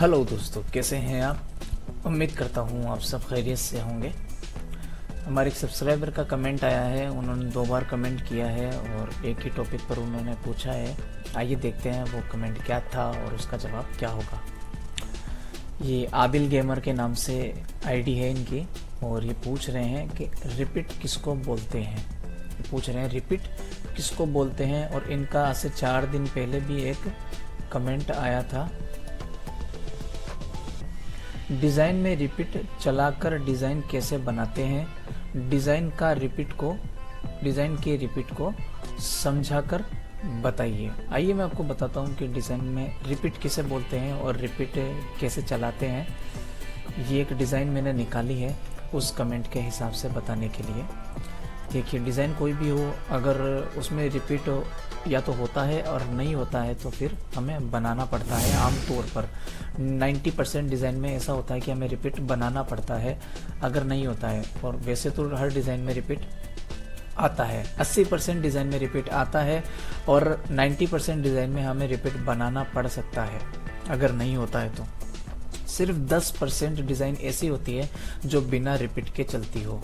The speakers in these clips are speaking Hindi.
हेलो दोस्तों, कैसे हैं आप। उम्मीद करता हूँ आप सब खैरियत से होंगे। हमारे एक सब्सक्राइबर का कमेंट आया है, उन्होंने 2 बार कमेंट किया है और एक ही टॉपिक पर उन्होंने पूछा है। आइए देखते हैं वो कमेंट क्या था और उसका जवाब क्या होगा। ये आदिल गेमर के नाम से आईडी है इनकी और ये पूछ रहे हैं कि रिपीट किसको बोलते हैं। पूछ रहे हैं रिपीट किसको बोलते हैं। और इनका आज से 4 दिन पहले भी एक कमेंट आया था। डिज़ाइन में रिपीट चलाकर डिज़ाइन कैसे बनाते हैं, डिज़ाइन के रिपीट को समझाकर बताइए। आइए मैं आपको बताता हूँ कि डिज़ाइन में रिपीट किसे बोलते हैं और रिपीट कैसे चलाते हैं। ये एक डिज़ाइन मैंने निकाली है उस कमेंट के हिसाब से बताने के लिए। देखिए, डिज़ाइन कोई भी हो, अगर उसमें रिपीट या तो होता है और नहीं होता है तो फिर हमें बनाना पड़ता है। आमतौर पर 90% डिज़ाइन में ऐसा होता है कि हमें रिपीट बनाना पड़ता है अगर नहीं होता है। और वैसे तो हर डिज़ाइन में रिपीट आता है। 80% डिज़ाइन में रिपीट आता है और 90% डिज़ाइन में हमें रिपीट बनाना पड़ सकता है अगर नहीं होता है तो। सिर्फ 10% डिज़ाइन ऐसी होती है जो बिना रिपीट के चलती हो,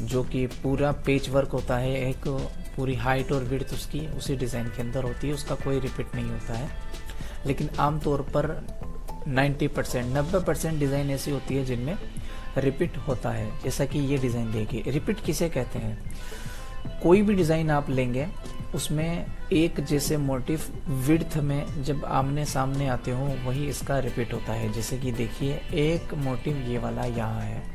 जो कि पूरा पेच वर्क होता है, एक पूरी हाइट और विड्थ उसकी उसी डिज़ाइन के अंदर होती है, उसका कोई रिपीट नहीं होता है। लेकिन आमतौर पर 90% डिज़ाइन ऐसी होती है जिनमें रिपीट होता है। जैसा कि ये डिज़ाइन देखिए, रिपीट किसे कहते हैं। कोई भी डिज़ाइन आप लेंगे उसमें एक जैसे मोटिव विड्थ में जब आमने सामने आते हो वही इसका रिपीट होता है। जैसे कि देखिए, एक मोटिव ये वाला यहाँ है,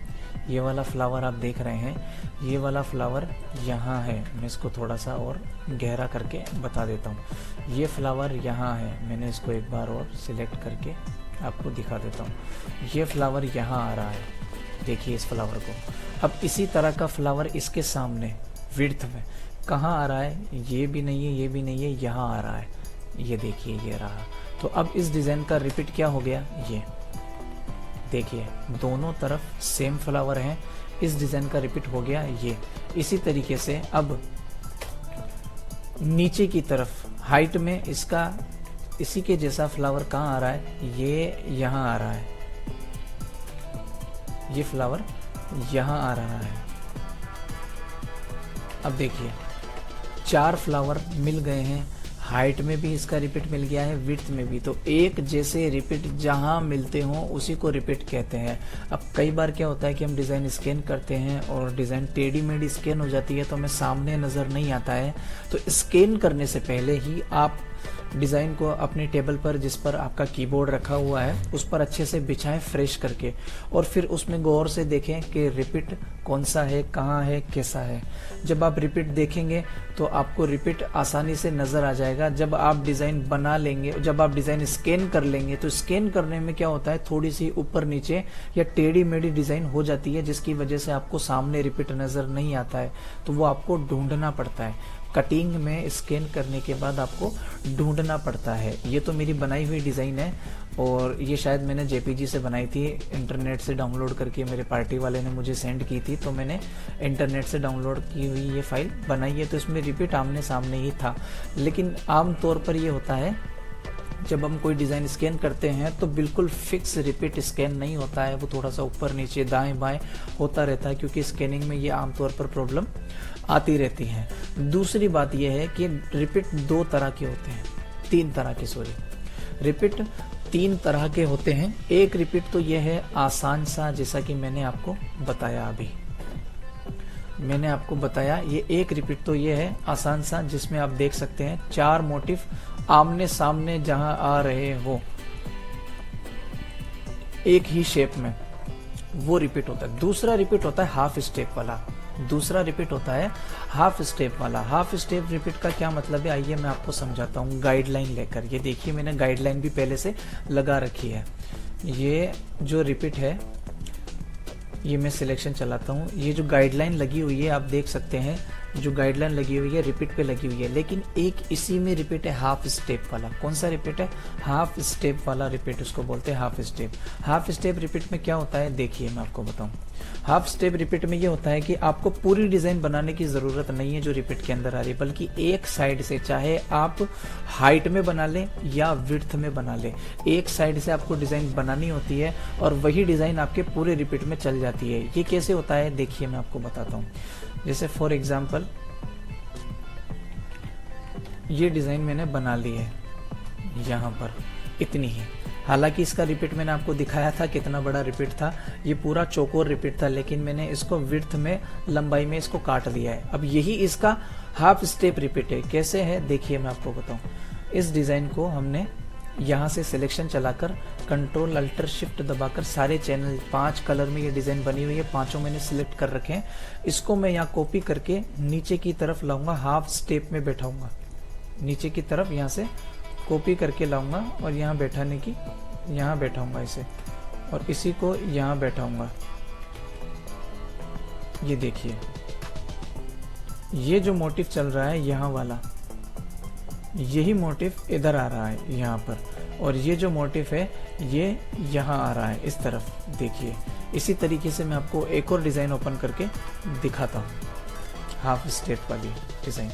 ये वाला फ्लावर आप देख रहे हैं, ये वाला फ्लावर यहाँ है। मैं इसको थोड़ा सा और गहरा करके बता देता हूँ। ये फ्लावर यहाँ है, मैंने इसको एक बार और सिलेक्ट करके आपको दिखा देता हूँ। ये फ्लावर यहाँ आ रहा है, देखिए इस फ्लावर को। अब इसी तरह का फ्लावर इसके सामने विड्थ में कहाँ आ रहा है, ये भी नहीं है, ये भी नहीं है, यहाँ आ रहा है। ये देखिए, ये रहा। तो अब इस डिज़ाइन का रिपीट क्या हो गया, ये देखिए दोनों तरफ सेम फ्लावर हैं, इस डिज़ाइन का रिपीट हो गया ये। इसी तरीके से अब नीचे की तरफ हाइट में इसका इसी के जैसा फ्लावर कहाँ आ रहा है, ये यहाँ आ रहा है, ये फ्लावर यहाँ आ रहा है। अब देखिए 4 फ्लावर मिल गए हैं, हाइट में भी इसका रिपीट मिल गया है, विड्थ में भी। तो एक जैसे रिपीट जहां मिलते हो उसी को रिपीट कहते हैं। अब कई बार क्या होता है कि हम डिज़ाइन स्कैन करते हैं और डिज़ाइन टेढ़ी मेढ़ी स्कैन हो जाती है तो हमें सामने नज़र नहीं आता है। तो स्कैन करने से पहले ही आप डिज़ाइन को अपने टेबल पर, जिस पर आपका कीबोर्ड रखा हुआ है, उस पर अच्छे से बिछाएं फ्रेश करके, और फिर उसमें गौर से देखें कि रिपीट कौन सा है, कहाँ है, कैसा है। जब आप रिपीट देखेंगे तो आपको रिपीट आसानी से नज़र आ जाएगा। जब आप डिज़ाइन बना लेंगे, जब आप डिज़ाइन स्कैन कर लेंगे तो स्कैन करने में क्या होता है, थोड़ी सी ऊपर नीचे या टेढ़ी मेढ़ी डिज़ाइन हो जाती है, जिसकी वजह से आपको सामने रिपीट नज़र नहीं आता है। तो वो आपको ढूंढना पड़ता है। कटिंग में स्कैन करने के बाद आपको ढूंढना पड़ता है। ये तो मेरी बनाई हुई डिज़ाइन है और ये शायद मैंने जेपीजी से बनाई थी, इंटरनेट से डाउनलोड करके मेरे पार्टी वाले ने मुझे सेंड की थी, तो मैंने इंटरनेट से डाउनलोड की हुई ये फाइल बनाई है। तो इसमें रिपीट आमने सामने ही था। लेकिन आम तौर पर ये होता है, जब हम कोई डिज़ाइन स्कैन करते हैं तो बिल्कुल फिक्स रिपीट स्कैन नहीं होता है, वो थोड़ा सा ऊपर नीचे दाएं बाएं होता रहता है, क्योंकि स्कैनिंग में ये आमतौर पर प्रॉब्लम आती रहती है। दूसरी बात यह है कि रिपीट 2 तरह के होते हैं, 3 तरह के, सॉरी, रिपीट 3 तरह के होते हैं। एक रिपीट तो यह है आसान सा, जैसा कि मैंने आपको बताया अभी, मैंने आपको बताया ये एक रिपीट तो ये है आसान सा, जिसमें आप देख सकते हैं 4 मोटिव आमने सामने जहां आ रहे हो एक ही शेप में, वो रिपीट होता है। दूसरा रिपीट होता है हाफ स्टेप वाला। दूसरा रिपीट होता है हाफ स्टेप वाला। हाफ स्टेप रिपीट का क्या मतलब है, आइए मैं आपको समझाता हूँ गाइडलाइन लेकर। ये देखिए, मैंने गाइडलाइन भी पहले से लगा रखी है। ये जो रिपीट है, ये मैं सिलेक्शन चलाता हूँ, ये जो गाइडलाइन लगी हुई है आप देख सकते हैं, जो गाइडलाइन लगी हुई है रिपीट पे लगी हुई है, लेकिन एक इसी में रिपीट है हाफ स्टेप वाला। कौन सा रिपीट है? हाफ स्टेप वाला रिपीट, उसको बोलते हैं half step. Half step repeat में क्या होता है, देखिए मैं आपको बताऊं। हाफ स्टेप रिपीट में ये होता है कि आपको पूरी डिजाइन बनाने की जरूरत नहीं है जो रिपीट के अंदर आ रही है, बल्कि एक साइड से, चाहे आप हाइट में बना लें या विड्थ में बना लें, एक साइड से आपको डिजाइन बनानी होती है और वही डिजाइन आपके पूरे रिपीट में चल जाती है। ये कैसे होता है, देखिए मैं आपको बताता हूँ। जैसे फॉर एग्जाम्पल ये डिजाइन मैंने बना ली है यहाँ पर इतनी ही, हालांकि इसका रिपीट मैंने आपको दिखाया था कितना बड़ा रिपीट था, ये पूरा चौकोर रिपीट था, लेकिन मैंने इसको विड्थ में, लंबाई में इसको काट दिया है। अब यही इसका हाफ स्टेप रिपीट है। कैसे है, देखिए मैं आपको बताऊं। इस डिजाइन को हमने यहाँ से सिलेक्शन चलाकर कंट्रोल अल्टर शिफ्ट दबाकर सारे चैनल 5 कलर में ये डिजाइन बनी हुई है, पांचों मैंने सिलेक्ट कर रखे हैं। इसको मैं यहाँ कॉपी करके नीचे की तरफ लाऊंगा, हाफ स्टेप में बैठाऊंगा, नीचे की तरफ यहाँ से कॉपी करके लाऊंगा और यहाँ बैठाने की, यहाँ बैठाऊंगा इसे, और इसी को यहाँ बैठाऊंगा। ये देखिए ये जो मोटिव चल रहा है यहाँ वाला, यही मोटिव इधर आ रहा है यहाँ पर, और ये जो मोटिव है ये यहाँ आ रहा है इस तरफ। देखिए इसी तरीके से मैं आपको एक और डिजाइन ओपन करके दिखाता हूँ, हाफ स्टेप वाली डिजाइन।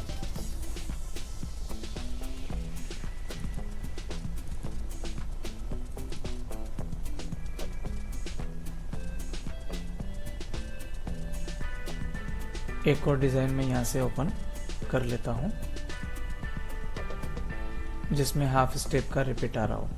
एक और डिजाइन में यहाँ से ओपन कर लेता हूँ जिसमें हाफ स्टेप का रिपीट आ रहा हो।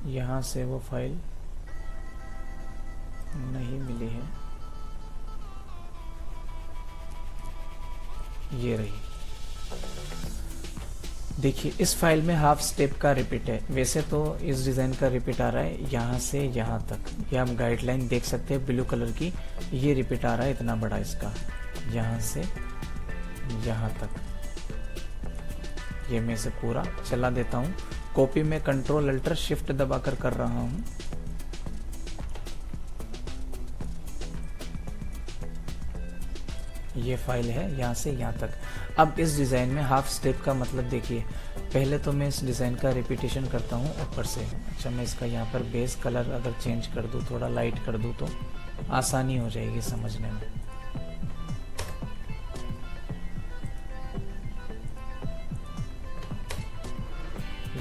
यहाँ से वो फाइल नहीं मिली है, ये रही। देखिए इस फाइल में हाफ स्टेप का रिपीट है। वैसे तो इस डिजाइन का रिपीट आ रहा है यहाँ से यहाँ तक, ये आप गाइडलाइन देख सकते हैं ब्लू कलर की, ये रिपीट आ रहा है इतना बड़ा इसका, यहाँ से यहाँ तक। ये मैं इसे पूरा चला देता हूँ, कॉपी में कंट्रोल अल्टर शिफ्ट दबाकर कर रहा हूँ। ये फाइल है यहाँ से यहाँ तक। अब इस डिजाइन में हाफ स्टेप का मतलब देखिए, पहले तो मैं इस डिजाइन का रिपीटेशन करता हूँ ऊपर से। अच्छा मैं इसका यहाँ पर बेस कलर अगर चेंज कर दूँ, थोड़ा लाइट कर दूँ तो आसानी हो जाएगी समझने में।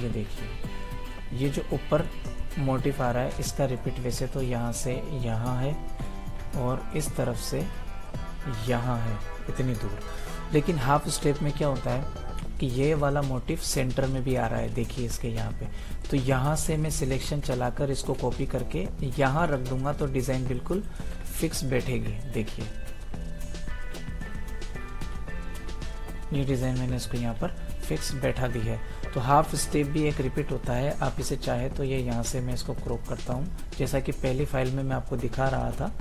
ये देखिए ये जो ऊपर मोटिव आ रहा है इसका रिपीट वैसे तो यहाँ से यहाँ है और इस तरफ से यहाँ है इतनी दूर, लेकिन हाफ स्टेप में क्या होता है कि ये वाला मोटिव सेंटर में भी आ रहा है। देखिए इसके यहाँ पे, तो यहाँ से मैं सिलेक्शन चलाकर इसको कॉपी करके यहाँ रख दूंगा तो डिजाइन बिल्कुल फिक्स बैठेगी। देखिए ये डिजाइन मैंने इसको यहाँ पर फिक्स बैठा दी है। तो हाफ स्टेप भी एक रिपीट होता है। आप इसे चाहे तो ये यहाँ से मैं इसको क्रॉप करता हूँ, जैसा कि पहली फाइल में मैं आपको दिखा रहा था।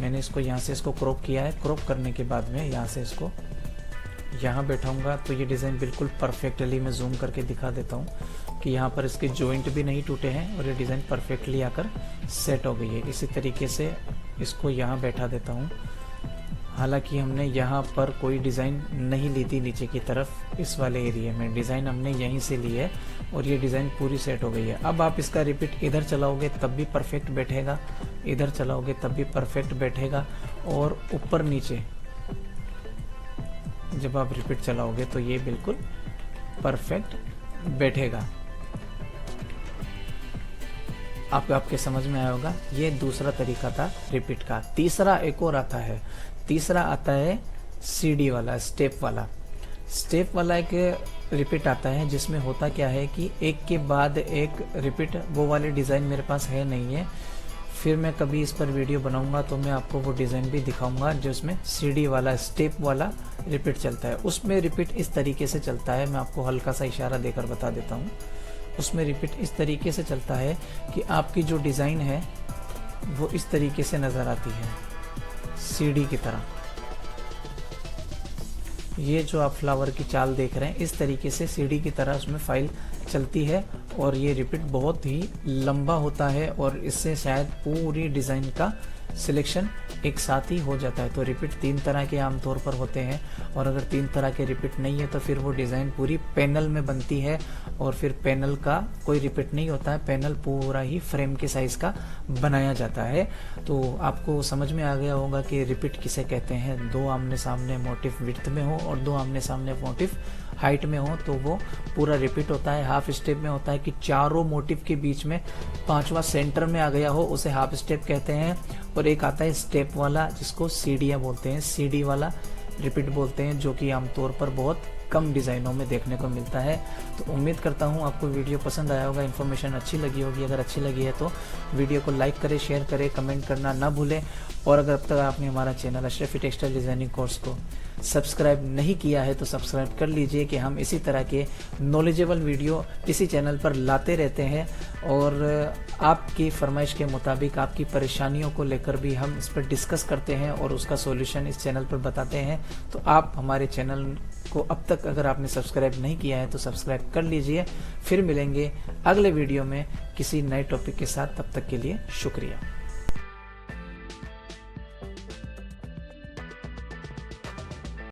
मैंने इसको यहाँ से इसको क्रॉप किया है। क्रॉप करने के बाद में यहाँ से इसको यहाँ बैठाऊंगा तो ये डिज़ाइन बिल्कुल परफेक्टली, मैं जूम करके दिखा देता हूँ कि यहाँ पर इसके जॉइंट भी नहीं टूटे हैं और ये डिज़ाइन परफेक्टली आकर सेट हो गई है। इसी तरीके से इसको यहाँ बैठा देता हूँ। हालांकि हमने यहाँ पर कोई डिज़ाइन नहीं ली थी नीचे की तरफ, इस वाले एरिया में डिज़ाइन हमने यहीं से ली है और ये डिज़ाइन पूरी सेट हो गई है। अब आप इसका रिपीट इधर चलाओगे तब भी परफेक्ट बैठेगा, इधर चलाओगे तब भी परफेक्ट बैठेगा, और ऊपर नीचे जब आप रिपीट चलाओगे तो ये बिल्कुल परफेक्ट बैठेगा। आपके समझ में आया होगा। ये दूसरा तरीका था रिपीट का। तीसरा एक और आता है, तीसरा आता है सीडी वाला, स्टेप वाला। स्टेप वाला एक रिपीट आता है जिसमें होता क्या है कि एक के बाद एक रिपीट, वो वाले डिज़ाइन मेरे पास है नहीं है। फिर मैं कभी इस पर वीडियो बनाऊंगा तो मैं आपको वो डिज़ाइन भी दिखाऊंगा जिसमें सीडी वाला, स्टेप वाला रिपीट चलता है। उसमें रिपीट इस तरीके से चलता है, मैं आपको हल्का सा इशारा देकर बता देता हूँ। उसमें रिपीट इस तरीके से चलता है कि आपकी जो डिज़ाइन है वो इस तरीके से नज़र आती है, सीडी की तरह। ये जो आप फ्लावर की चाल देख रहे हैं, इस तरीके से सीढ़ी की तरह उसमें फाइल चलती है और ये रिपीट बहुत ही लंबा होता है और इससे शायद पूरी डिज़ाइन का सिलेक्शन एक साथ ही हो जाता है। तो रिपीट 3 तरह के आमतौर पर होते हैं और अगर 3 तरह के रिपीट नहीं है तो फिर वो डिज़ाइन पूरी पैनल में बनती है और फिर पैनल का कोई रिपीट नहीं होता है, पैनल पूरा ही फ्रेम के साइज का बनाया जाता है। तो आपको समझ में आ गया होगा कि रिपीट किसे कहते हैं। 2 आमने सामने मोटिफ विड्थ में हो और 2 आमने सामने मोटिफ हाइट में हो तो वो पूरा रिपीट होता है। हाफ स्टेप में होता है कि चारों मोटिफ के बीच में 5वां सेंटर में आ गया हो, उसे हाफ स्टेप कहते हैं। और एक आता है स्टेप वाला जिसको सीढ़ियाँ बोलते हैं, सीढ़ी वाला रिपीट बोलते हैं, जो कि आमतौर पर बहुत कम डिज़ाइनों में देखने को मिलता है। तो उम्मीद करता हूँ आपको वीडियो पसंद आया होगा, इन्फॉर्मेशन अच्छी लगी होगी। अगर अच्छी लगी है तो वीडियो को लाइक करें, शेयर करें, कमेंट करना ना भूलें। और अगर अब तक आपने हमारा channel Ashrafi textile designing course को सब्सक्राइब नहीं किया है तो सब्सक्राइब कर लीजिए कि हम इसी तरह के नॉलेजेबल वीडियो इसी चैनल पर लाते रहते हैं और आपकी फरमाइश के मुताबिक आपकी परेशानियों को लेकर भी हम इस पर डिस्कस करते हैं और उसका सॉल्यूशन इस चैनल पर बताते हैं। तो आप हमारे चैनल को अब तक अगर आपने सब्सक्राइब नहीं किया है तो सब्सक्राइब कर लीजिए। फिर मिलेंगे अगले वीडियो में किसी नए टॉपिक के साथ, तब तक के लिए शुक्रिया।